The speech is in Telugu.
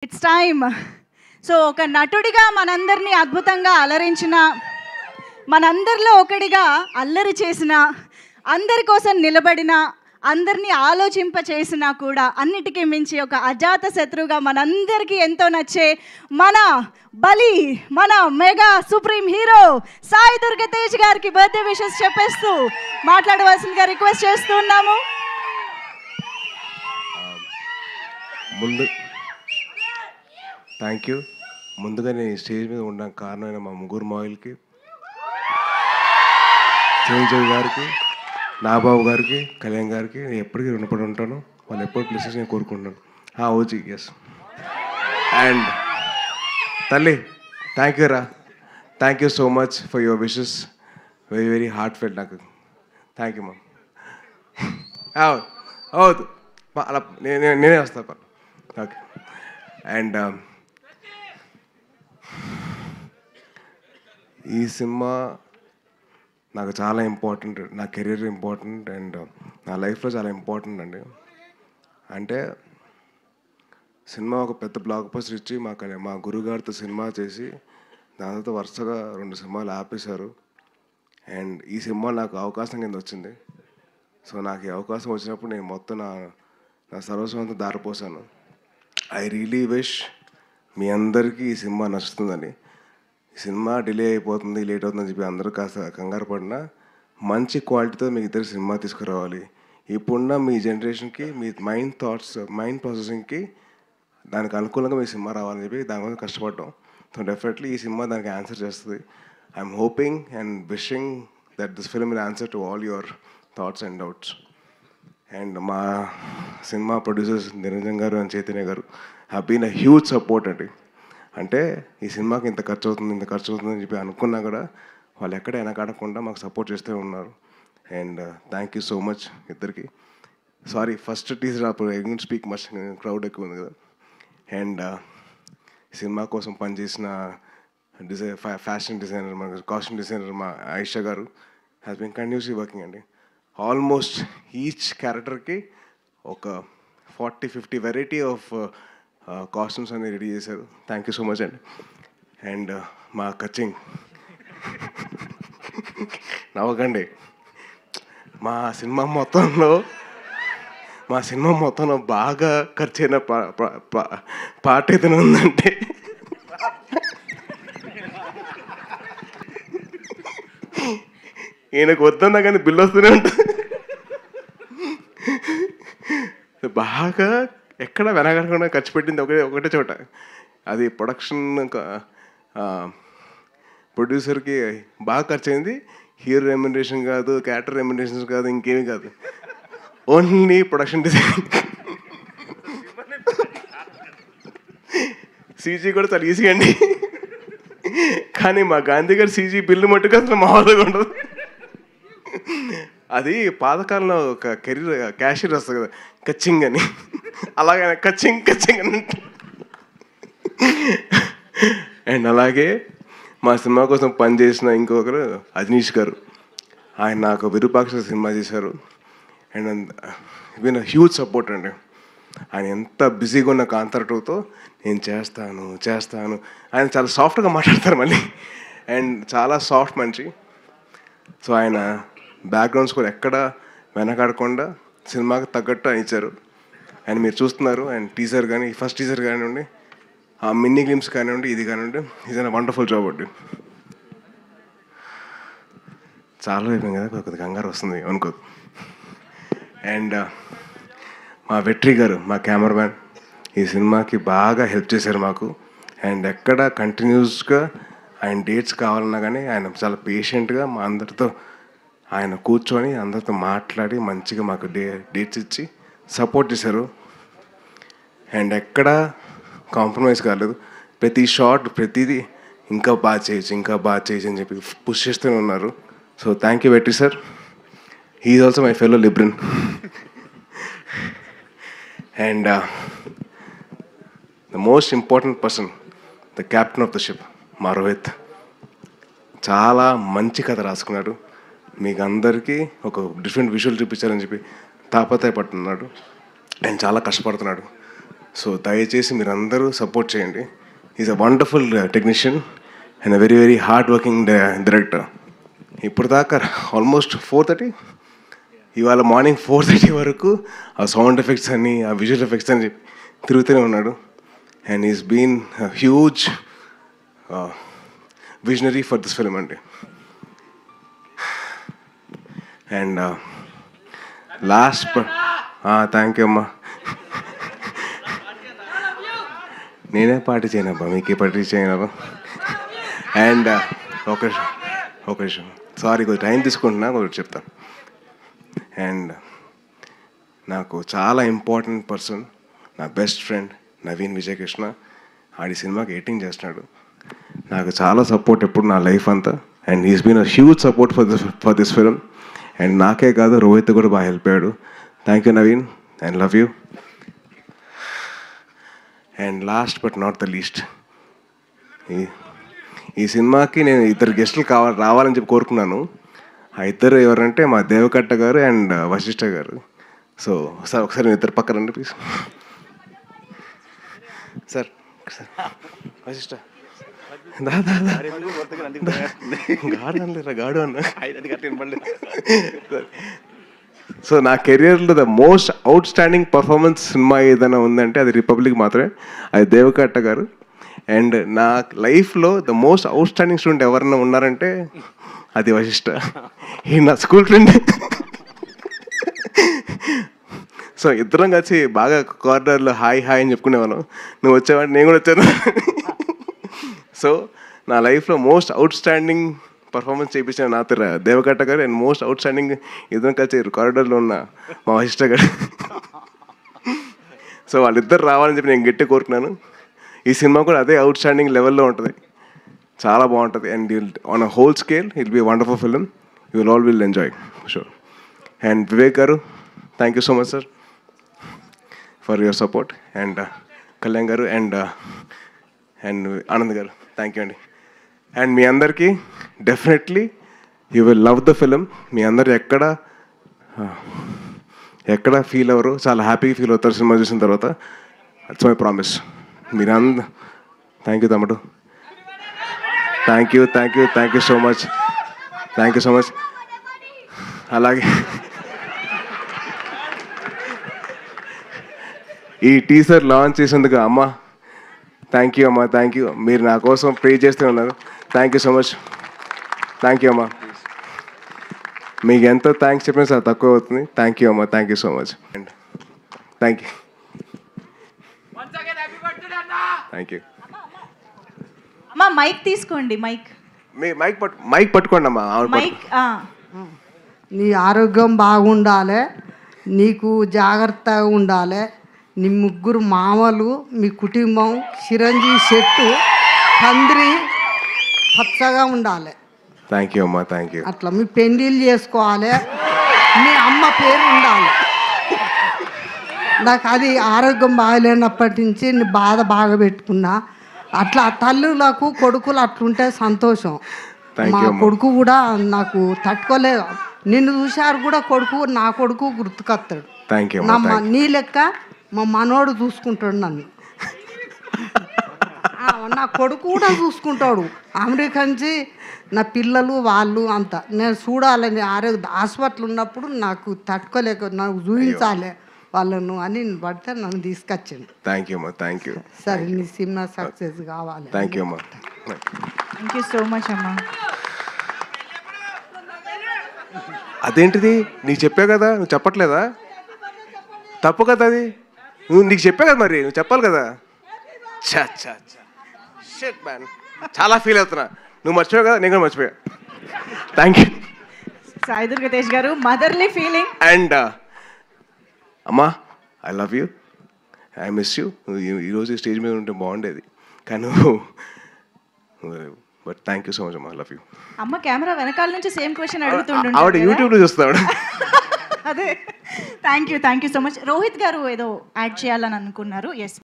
It's time. సో ఒక నటుడిగా మనందరినీ అద్భుతంగా అలరించిన, మనందరిలో ఒకడిగా అల్లరి చేసిన, అందరి కోసం నిలబడిన, అందరినీ ఆలోచింపచేసినా కూడా అన్నిటికీ మించి ఒక అజాత శత్రువుగా మనందరికీ ఎంతో నచ్చే మన బలి, మన mega supreme hero Sai Durga Tej గారికి బర్త్డే విషెస్ చెప్పేస్తూ మాట్లాడవలసిందిగా రిక్వెస్ట్ చేస్తున్నాము. ముందు థ్యాంక్ యూ. ముందుగా నేను స్టేజ్ మీద ఉండడానికి కారణమైన మా ముగ్గురు మాయిల్కి, చిరంజీవి గారికి, నాబాబు గారికి, కళ్యాణ్ గారికి నేను ఎప్పటికీ రుణపడి ఉంటాను. వాళ్ళు ఎప్పుడు ప్లేసెస్ నేను కోరుకుంటున్నాను. ఓజీ ఎస్. అండ్ తల్లి థ్యాంక్ యూ రా, thank you so much for your wishes. Very very heartfelt నాకు. Thank you ma'am. అవుదు అలా నేనే వస్తాను. ఓకే. అండ్ ఈ సినిమా నాకు చాలా ఇంపార్టెంట్, నా కెరీర్ ఇంపార్టెంట్ అండ్ నా లైఫ్లో చాలా ఇంపార్టెంట్ అండి. అంటే సినిమా ఒక పెద్ద బ్లాక్ బస్టర్ ఇచ్చి మా గురుగారితో సినిమా చేసి దాని తర్వాత వరుసగా 2 సినిమాలు ఆపేశారు. అండ్ ఈ సినిమా నాకు అవకాశం కింద వచ్చింది. సో నాకు ఈ అవకాశం వచ్చినప్పుడు నేను మొత్తం నా సర్వస్వంతో దారిపోసాను. ఐ రియలీ విష్ మీ అందరికీ ఈ సినిమా నచ్చుతుందని. ఈ సినిమా డిలే అయిపోతుంది, లేట్ అవుతుందని చెప్పి అందరూ కాస్త కంగారు పడినా మంచి క్వాలిటీతో మీకు ఇద్దరు సినిమా తీసుకురావాలి. ఇప్పుడున్న మీ జనరేషన్కి, మీ మైండ్ థాట్స్, మైండ్ ప్రాసెసింగ్కి దానికి అనుకూలంగా మీ సినిమా రావాలని చెప్పి దానికోసం కష్టపడ్డాం. సో డెఫినెట్లీ ఈ సినిమా దానికి ఆన్సర్ చేస్తుంది. I'm hoping and wishing that this film will answer to all your thoughts and doubts. And మా సినిమా ప్రొడ్యూసర్స్ నిరంజన్ గారు అండ్ చైతన్య గారు have been a huge support అండి. అంటే ఈ సినిమాకి ఇంత ఖర్చు అవుతుంది అని చెప్పి అనుకున్నా కూడా వాళ్ళు ఎక్కడ వెనకాడకుండా మాకు సపోర్ట్ చేస్తూ ఉన్నారు. And thank you so much ఇద్దరికి. సారీ ఫస్ట్ టీజర్ అప్పుడు I don't speak much, crowd ఎక్కువ ఉంది కదా. అండ్ సినిమా కోసం పనిచేసిన ఫ్యాషన్ డిజైనర్, మన కాస్ట్యూమ్ డిజైనర్ మా ఆయిషా గారు హ్యాస్ బీన్ కంటిన్యూస్లీ వర్కింగ్ అండి. ఆల్మోస్ట్ ఈచ్ క్యారెక్టర్కి ఒక 40-50 వెరైటీ ఆఫ్ కాస్ట్యూమ్స్ అన్ని రెడీ చేశారు. థ్యాంక్ యూ సో మచ్ అండి. అండ్ మా కచింగ్ నవ్వకండి. మా సినిమా మొత్తంలో బాగా ఖర్చు అయిన పాట ఏదైనా ఉందంటే ఈయనకు వద్దన్నా కానీ బిల్లు వస్తూనే ఉంటుంది. బాగా ఎక్కడ వెనకడకుండా ఖర్చు పెట్టింది ఒకటే చోట. అది ప్రొడ్యూసర్కి బాగా ఖర్చు అయింది. హీరో రెమ్యునరేషన్ కాదు, క్యారెక్టర్ రెమ్యునరేషన్ కాదు, ఇంకేమీ కాదు, ఓన్లీ ప్రొడక్షన్ డిజైన్. సీజీ కూడా చాలా ఈజీ అండి. కానీ మా గాంధీ గారు సీజీ బిల్లు మట్టుకు అసలు మామూలుగా ఉండదు. అది పాతకాలంలో ఒక క్యాషియర్ వస్తుంది కదా, కచ్చింగ్ అని, అలాగే కచ్చింగ్ అని. అండ్ అలాగే మా సినిమా కోసం పనిచేసిన ఇంకొకరు అజనీష్ గారు, ఆయన నాకు విరూపాక్ష సినిమా చేశారు. అండ్ విన్ హ్యూజ్ సపోర్ట్ అండి. ఆయన ఎంత బిజీగా ఉన్న కాంతార 2తో నేను చేస్తాను. ఆయన చాలా సాఫ్ట్గా మాట్లాడతారు మళ్ళీ, అండ్ చాలా సాఫ్ట్ మనిషి. సో ఆయన బ్యాక్గ్రౌండ్ స్కోర్ ఎక్కడ వెనకాడకుండా సినిమాకి తగ్గట్టు ఆయన ఇచ్చారు. అండ్ మీరు చూస్తున్నారు. అండ్ టీజర్ కానీ, ఫస్ట్ టీజర్ కానివ్వండి, ఆ మినీ గ్లిమ్స్ కానివ్వండి, ఇది కానివ్వండి, ఇది వండర్ఫుల్ జాబ్ అండి. చాలా అయిపోయింది కదా, కొద్దిగా కంగారు వస్తుంది అనుకో. అండ్ మా వెట్రి గారు, మా కెమెరామ్యాన్, ఈ సినిమాకి బాగా హెల్ప్ చేశారు మాకు. అండ్ ఎక్కడ కంటిన్యూస్గా ఆయన డేట్స్ కావాలన్నా కానీ ఆయన చాలా పేషెంట్గా మా అందరితో ఆయన కూర్చొని అందరితో మాట్లాడి మంచిగా మాకు డేట్స్ ఇచ్చి సపోర్ట్ చేశారు. అండ్ ఎక్కడ కాంప్రమైజ్ కాలేదు. ప్రతి షాట్, ప్రతిదీ ఇంకా బాగా చేయొచ్చు అని చెప్పి పుష్ చేస్తూనే ఉన్నారు. So thank you Vetri sir. He is also my fellow Libran. And the most important person, the captain of the ship, మా రోహిత్, చాలా మంచి కథ రాసుకున్నాడు. మీకు అందరికీ ఒక డిఫరెంట్ విజువల్ చూపించాలని చెప్పి తాపత్రయపడుతున్నాడు. అండ్ చాలా కష్టపడుతున్నాడు. సో దయచేసి మీరందరూ సపోర్ట్ చేయండి. Is a wonderful technician and a very very hard working director. ఇప్పుడు దాకా ఆల్మోస్ట్ 4:30, ఇవాళ మార్నింగ్ 4:30 వరకు ఆ సౌండ్ ఎఫెక్ట్స్ అని, ఆ విజువల్ ఎఫెక్ట్స్ అని చెప్పి తిరుగుతూనే ఉన్నాడు. And is been huge visionary for this film అండి. అండ్ లాస్ట్ థ్యాంక్ యూ అమ్మా. నేనే పార్టీ చేయనబ్బా, మీకే పార్టీ చేయనబ్బా. అండ్ ఒక విషయం సారీ, కొంచెం టైం తీసుకుంటున్నా, కొంచెం చెప్తాను. అండ్ నాకు చాలా ఇంపార్టెంట్ పర్సన్, నా బెస్ట్ ఫ్రెండ్ నవీన్ విజయకృష్ణ. ఆడి సినిమాకి ఎడిటింగ్ చేస్తున్నాడు. నాకు చాలా సపోర్ట్ ఎప్పుడు నా లైఫ్ అంతా. And he's been a huge support for this film. And నాకే కాదు, రోహిత్ కూడా బాగా హెల్ప్ అయ్యాడు. Thank you Naveen, and love you. And last but not the least, ఈ సినిమాకి నేను 2 గెస్టులు రావాలని చెప్పి కోరుకున్నాను. ఆ 2 ఎవరంటే మా దేవకట్ట గారు అండ్ వశిష్ఠ గారు. సో సార్ ఒకసారి నేను 2 పక్కన రండి ప్లీజ్. సార్ వశిష్ఠ గాడు అన్న. సో నా కెరియర్లో the most out standing performance cinema ఏదైనా ఉందంటే అది రిపబ్లిక్ మాత్రమే, అది దేవకట్ట గారు. అండ్ నా లైఫ్లో the most out standing student ఎవరైనా ఉన్నారంటే అది వశిష్ఠ. ఈ నా స్కూల్ ఫ్రెండ్. సో ఇద్దరం కలిసి బాగా కార్నర్లో హాయ్ హాయ్ అని చెప్పుకునేవాళ్ళం. నువ్వు వచ్చేవాడిని, నేను కూడా వచ్చాను. సో నా లైఫ్లో మోస్ట్ అవుట్ స్టాండింగ్ పర్ఫార్మెన్స్ చేయించిన నా దేవకట్ట గారు. అండ్ మోస్ట్ అవుట్ స్టాండింగ్ ఇద్దరం కలిసి కారిడార్లో ఉన్న మా వశిష్ఠ గారు. సో వాళ్ళిద్దరు రావాలని చెప్పి నేను గట్టి కోరుకున్నాను. ఈ సినిమా కూడా అదే అవుట్ స్టాండింగ్ లెవెల్లో ఉంటుంది, చాలా బాగుంటుంది. And on a whole scale it be wonderful film, you will all will enjoy sure. And Vivek garu, thank you so much sir for your support. And Kalyan garu and Anand garu, thank you అండి. అండ్ మీ అందరికీ definitely you will love the film. మీ అందరు ఎక్కడ ఫీల్ అవ్వరు, చాలా హ్యాపీగా ఫీల్ అవుతారు సినిమా చూసిన తర్వాత. It's my promise. మీరందరూ థ్యాంక్ యూ తమ్ముడు, థ్యాంక్ యూ సో మచ్. అలాగే ఈ టీజర్ లాంచ్ చేసేందుకు అమ్మ థ్యాంక్ యూ అమ్మా, థ్యాంక్ యూ. మీరు నా కోసం ప్రే చేస్తూ ఉన్నారు. Thank you so much, thank you అమ్మా. మీకు ఎంతో థ్యాంక్స్ చెప్పినా సార్ తక్కువ అవుతుంది. థ్యాంక్ యూ అమ్మా, thank you so much. And thank you. అమ్మా మైక్ తీసుకోండి, మైక్ పట్టుకోండి అమ్మా. మైక్. నీ ఆరోగ్యం బాగుండాలి, నీకు జాగ్రత్తగా ఉండాలి. నీ 3 మామలు, మీ కుటుంబం చిరంజీవి చెట్టు తండ్రి పచ్చగా ఉండాలి. థ్యాంక్ యూ అమ్మా, థ్యాంక్ యూ. అట్లా మీ పెళ్ళిళ్ళు చేసుకోవాలి, మీ అమ్మ పేరు ఉండాలి. నాకు అది ఆరోగ్యం బాగలేనప్పటి నుంచి నీ బాధ బాగా పెట్టుకున్నా. అట్లా తల్లులకు కొడుకులు అట్లుంటే సంతోషం. మా కొడుకు కూడా నాకు తట్టుకోలేదు. నిన్ను చూశారు కూడా నా కొడుకు గుర్తుకొస్తాడు. నీ లెక్క మా మనోడు చూసుకుంటాడు నన్ను. నా కొడుకు కూడా చూసుకుంటాడు. అమెరికా నుంచి నా పిల్లలు వాళ్ళు అంతా నేను చూడాలని హాస్పిటల్ ఉన్నప్పుడు నాకు తట్టుకోలేక నాకు చూపించాలి వాళ్ళను అని పడితే నన్ను తీసుకొచ్చింది. థ్యాంక్ యూ అమ్మా, థ్యాంక్ యూ. సరే నీ సినిమా సక్సెస్ కావాలి. థ్యాంక్ యూ అమ్మా, థ్యాంక్ యూ సో మచ్ అమ్మా. అదేంటిది నీకు చెప్పా కదా, నువ్వు చెప్పట్లేదా? తప్పు కదా అది. నీకు చెప్పా కదా, మరి నువ్వు చెప్పాలి కదా. షిట్ మ్యాన్, చాలా ఫీల్ అవుతున్నా. నువ్వు మర్చిపోయావు కదా, నేను కూడా మర్చిపోయా. థ్యాంక్ యూ సాయి దుర్గా తేజ్ గారు. Motherly feeling. అండ్ అమ్మా I love you, I miss you. ఈరోజు స్టేజ్ మీద ఉంటే బాగుండేది కానీ but thank you so much అమ్మా, లవ్ యూ. అమ్మ కెమెరా వెనకాల నుంచి సేమ్ క్వశ్చన్ అడుగుతుండే. ఆవిడ యూట్యూబ్లో చూస్తాడు. అదే thank you so much. Rohit గారు ఏదో యాడ్ చేయాలని అనుకున్నారు. ఎస్.